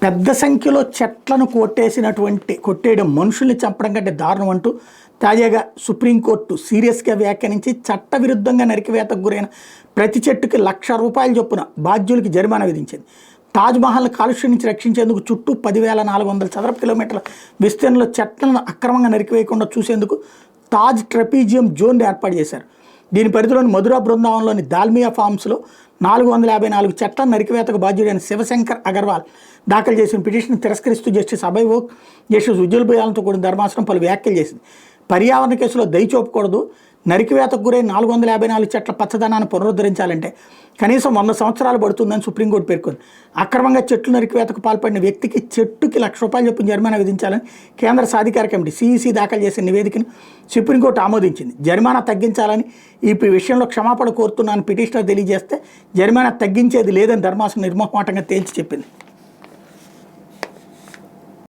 పెద్ద సంఖ్యలో చెట్లను కొట్టేయడం మనుషుల్ని చంపడం కంటే దారుణం అంటూ తాజాగా సుప్రీంకోర్టు సీరియస్గా వ్యాఖ్యానించి చట్టవిరుద్ధంగా నరికివేతకు గురైన ప్రతి చెట్టుకి ₹1,00,000 చొప్పున బాధ్యులకి జరిమానా విధించింది. తాజ్మహల్ని కాలుష్యం నుంచి రక్షించేందుకు చుట్టూ 10,400 చదరపు కిలోమీటర్ల విస్తీర్ణంలో చెట్లను అక్రమంగా నరికివేయకుండా చూసేందుకు తాజ్ ట్రెపీజియం జోన్ ఏర్పాటు చేశారు. దీని పరిధిలోని మధురా బృందావనంలోని దాల్మియా ఫార్మ్స్లో 454 చెట్లను నరికివేతకు బాధ్యుడైన శివశంకర్ అగర్వాల్ దాఖలు చేసిన పిటిషన్ తిరస్కరిస్తూ జస్టిస్ అభయ్ ఓక్, జస్టిస్ ఉజ్వల్ భయాలతో కూడిన ధర్మాసనం పలు వ్యాఖ్యలు చేసింది. పర్యావరణ కేసులో దయ చూపకూడదు, నరికివేతకు గురై 454 చెట్ల పచ్చదనాన్ని పునరుద్ధరించాలంటే కనీసం 100 సంవత్సరాలు పడుతుందని సుప్రీంకోర్టు పేర్కొంది. అక్రమంగా చెట్లు నరికివేతకు పాల్పడిన వ్యక్తికి చెట్టుకి ₹1,00,000 చొప్పున జరిమానా విధించాలని కేంద్ర సాధికార కమిటీ CEC దాఖలు చేసిన నివేదికను సుప్రీంకోర్టు ఆమోదించింది. జరిమానా తగ్గించాలని ఈ విషయంలో క్షమాపణ కోరుతున్నానని పిటిషనర్ తెలియజేస్తే జరిమానా తగ్గించేది లేదని ధర్మాసనం నిర్మోహమాటంగా తేల్చి చెప్పింది.